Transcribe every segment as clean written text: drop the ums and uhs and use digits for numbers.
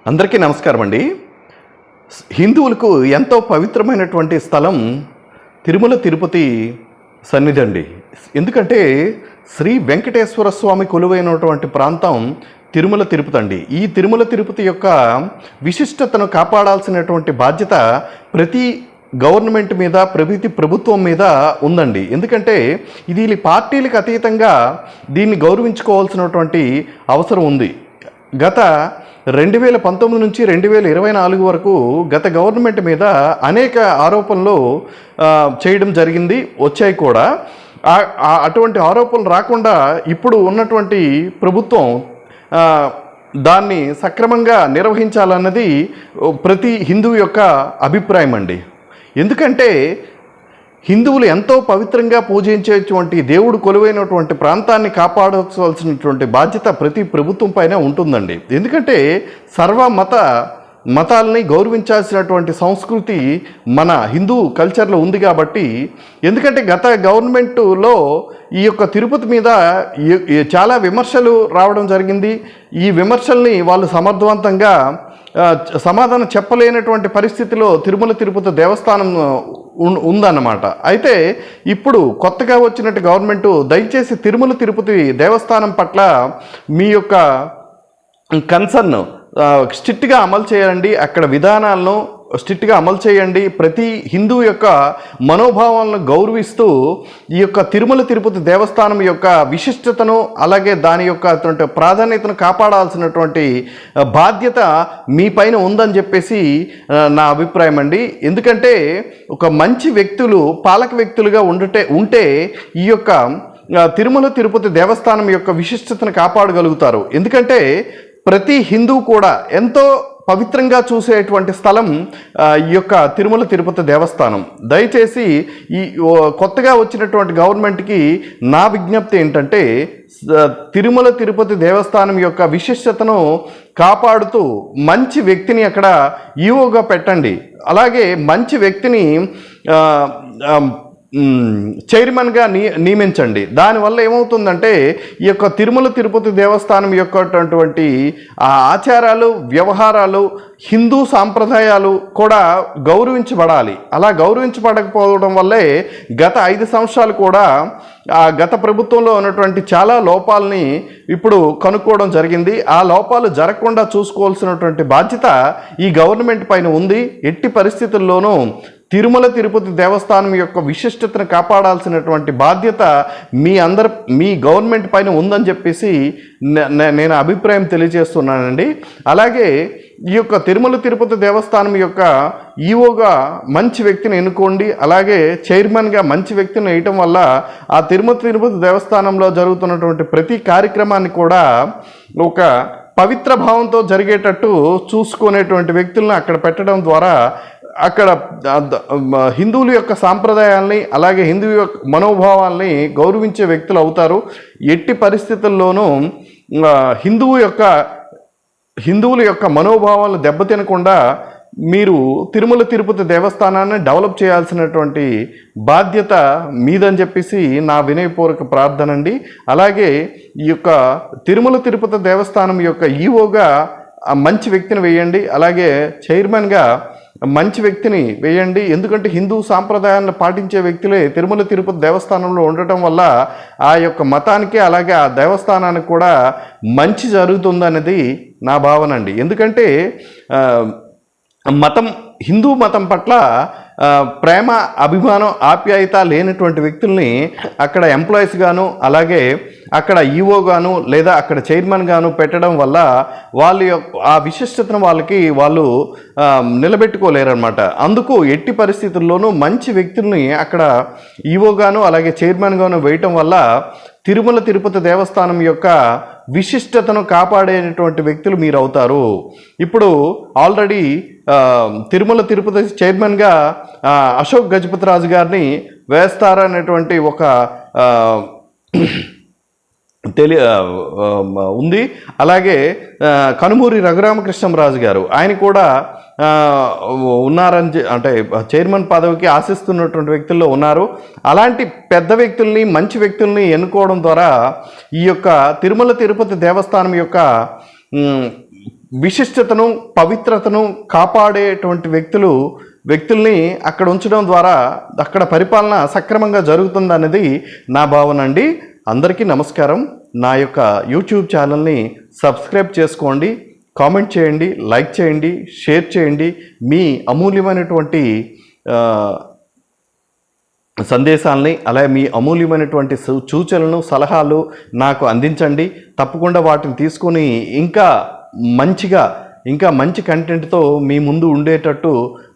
అందరికీ నమస్కారం అండి. హిందువులకు ఎంతో పవిత్రమైనటువంటి స్థలం తిరుమల తిరుపతి సన్నిధి అండి. ఎందుకంటే శ్రీ వెంకటేశ్వర స్వామి కొలువైనటువంటి ప్రాంతం తిరుమల తిరుపతి అండి. ఈ తిరుమల తిరుపతి యొక్క విశిష్టతను కాపాడాల్సినటువంటి బాధ్యత ప్రతి గవర్నమెంట్ మీద, ప్రభుత్వం మీద ఉందండి. ఎందుకంటే ఇది పార్టీలకు అతీతంగా దీన్ని గౌరవించుకోవాల్సినటువంటి అవసరం ఉంది. గత 2019 నుంచి 2024 వరకు గత గవర్నమెంట్ మీద అనేక ఆరోపణలు చేయడం జరిగింది, వచ్చాయి కూడా. అటువంటి ఆరోపణలు రాకుండా ఇప్పుడు ఉన్నటువంటి ప్రభుత్వం దాన్ని సక్రమంగా నిర్వహించాలన్నది ప్రతి హిందువు యొక్క అభిప్రాయం అండి. ఎందుకంటే హిందువులు ఎంతో పవిత్రంగా పూజించేటువంటి దేవుడు కొలువైనటువంటి ప్రాంతాన్ని కాపాడాల్సినటువంటి బాధ్యత ప్రతి ప్రభుత్వం పైన ఉంటుందండి. ఎందుకంటే మతాలని గౌరవించాల్సినటువంటి సంస్కృతి మన హిందూ కల్చర్లో ఉంది కాబట్టి. ఎందుకంటే గత గవర్నమెంట్లో ఈ యొక్క తిరుపతి మీద చాలా విమర్శలు రావడం జరిగింది. ఈ విమర్శల్ని వాళ్ళు సమర్థవంతంగా సమాధానం చెప్పలేనటువంటి పరిస్థితిలో తిరుమల తిరుపతి దేవస్థానం ఉందన్నమాట. అయితే ఇప్పుడు కొత్తగా వచ్చినట్టు గవర్నమెంటు దయచేసి తిరుమల తిరుపతి దేవస్థానం పట్ల మీ యొక్క కన్సర్న్ స్ట్రిక్ట్గా అమలు చేయండి, అక్కడ విధానాలను స్ట్రిక్ట్గా అమలు చేయండి. ప్రతి హిందువు యొక్క మనోభావాలను గౌరవిస్తూ ఈ యొక్క తిరుమల తిరుపతి దేవస్థానం యొక్క విశిష్టతను, అలాగే దాని యొక్క ప్రాధాన్యతను కాపాడాల్సినటువంటి బాధ్యత మీ పైన ఉందని చెప్పేసి నా అభిప్రాయం అండి. ఎందుకంటే ఒక మంచి వ్యక్తులు పాలక వ్యక్తులుగా ఉంటే ఈ యొక్క తిరుమల తిరుపతి దేవస్థానం యొక్క విశిష్టతను కాపాడగలుగుతారు. ఎందుకంటే ప్రతి హిందువు కూడా ఎంతో పవిత్రంగా చూసేటువంటి స్థలం ఈ యొక్క తిరుమల తిరుపతి దేవస్థానం. దయచేసి ఈ కొత్తగా వచ్చినటువంటి గవర్నమెంట్కి నా విజ్ఞప్తి ఏంటంటే తిరుమల తిరుపతి దేవస్థానం యొక్క విశిష్టతను కాపాడుతూ మంచి వ్యక్తిని అక్కడ ఈవోగా పెట్టండి. అలాగే మంచి వ్యక్తిని చైర్మన్గా నియమించండి. దానివల్ల ఏమవుతుందంటే ఈ యొక్క తిరుమల తిరుపతి దేవస్థానం యొక్కటువంటి ఆచారాలు, వ్యవహారాలు, హిందూ సాంప్రదాయాలు కూడా గౌరవించబడాలి. అలా గౌరవించబడకపోవడం వల్లే గత 5 సంవత్సరాలు కూడా గత ప్రభుత్వంలో ఉన్నటువంటి చాలా లోపాలని ఇప్పుడు కనుక్కోవడం జరిగింది. ఆ లోపాలు జరగకుండా చూసుకోవాల్సినటువంటి బాధ్యత ఈ గవర్నమెంట్ పైన ఉంది. ఎట్టి పరిస్థితుల్లోనూ తిరుమల తిరుపతి దేవస్థానం యొక్క విశిష్టతను కాపాడాల్సినటువంటి బాధ్యత మీ గవర్నమెంట్ పైన ఉందని చెప్పేసి నేను అభిప్రాయం తెలియజేస్తున్నానండి. అలాగే ఈ యొక్క తిరుమల తిరుపతి దేవస్థానం యొక్క ఈవోగా మంచి వ్యక్తిని ఎన్నుకోండి. అలాగే చైర్మన్గా మంచి వ్యక్తిని వేయటం వల్ల ఆ తిరుమల తిరుపతి దేవస్థానంలో జరుగుతున్నటువంటి ప్రతి కార్యక్రమాన్ని కూడా ఒక పవిత్ర భావంతో జరిగేటట్టు చూసుకునేటువంటి వ్యక్తులను అక్కడ పెట్టడం ద్వారా అక్కడ హిందువుల యొక్క సాంప్రదాయాల్ని, అలాగే హిందువు యొక్క మనోభావాల్ని గౌరవించే వ్యక్తులు అవుతారు. ఎట్టి పరిస్థితుల్లోనూ హిందువుల యొక్క మనోభావాలను దెబ్బతినకుండా మీరు తిరుమల తిరుపతి దేవస్థానాన్ని డెవలప్ చేయాల్సినటువంటి బాధ్యత మీదని చెప్పేసి నా వినయపూర్వక ప్రార్థన అండి. అలాగే ఈ యొక్క తిరుమల తిరుపతి దేవస్థానం యొక్క ఈవోగా మంచి వ్యక్తిని వేయండి. అలాగే చైర్మన్గా మంచి వ్యక్తిని వేయండి. ఎందుకంటే హిందూ సాంప్రదాయాలను పాటించే వ్యక్తులే తిరుమల తిరుపతి దేవస్థానంలో ఉండటం వల్ల ఆ యొక్క మతానికి, అలాగే ఆ దేవస్థానానికి కూడా మంచి జరుగుతుందనేది నా భావన అండి. ఎందుకంటే హిందూ మతం పట్ల ప్రేమ, అభిమానం, ఆప్యాయత లేనటువంటి వ్యక్తుల్ని అక్కడ ఎంప్లాయీస్ గాను, అలాగే అక్కడ ఈవో గాను, లేదా అక్కడ చైర్మన్ గాను పెట్టడం వల్ల ఆ విశిష్టతను వాళ్ళు నిలబెట్టుకోలేరన్నమాట. అందుకు ఎట్టి పరిస్థితుల్లోనూ మంచి వ్యక్తుల్ని అక్కడ ఈవో గాను, అలాగే చైర్మన్ గాను వేయటం వల్ల తిరుమల తిరుపతి దేవస్థానం యొక్క విశిష్టతను కాపాడేటువంటి వ్యక్తులు మీరు అవుతారు. ఇప్పుడు ఆల్రెడీ తిరుమల తిరుపతి చైర్మన్గా అశోక్ గజపతి రాజు గారిని వేస్తారనేటువంటి ఒక ఉంది. అలాగే కనుమూరి రఘురామకృష్ణరాజు గారు, ఆయన కూడా ఉన్నారని, అంటే చైర్మన్ పదవికి ఆశిస్తున్నటువంటి వ్యక్తుల్లో ఉన్నారు. అలాంటి పెద్ద వ్యక్తుల్ని, మంచి వ్యక్తుల్ని ఎన్నుకోవడం ద్వారా ఈ యొక్క తిరుమల తిరుపతి దేవస్థానం యొక్క విశిష్టతను పవిత్రతను కాపాడేటువంటి వ్యక్తుల్ని అక్కడ ఉంచడం ద్వారా అక్కడ పరిపాలన సక్రమంగా జరుగుతుందన్నది నా భావన అండి. అందరికీ నమస్కారం. నా యొక్క యూట్యూబ్ ఛానల్ని సబ్స్క్రైబ్ చేసుకోండి, కామెంట్ చేయండి, లైక్ చేయండి, షేర్ చేయండి. మీ అమూల్యమైనటువంటి సందేశాలని అలాగే మీ అమూల్యమైనటువంటి సూచనలను సలహాలు నాకు అందించండి. తప్పకుండా వాటిని తీసుకొని ఇంకా మంచి కంటెంట్తో మీ ముందు ఉండేటట్టు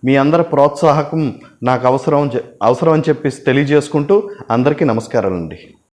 మీ అందరి ప్రోత్సాహకం నాకు అవసరం అని చెప్పేసి తెలియజేసుకుంటూ అందరికీ నమస్కారాలండి.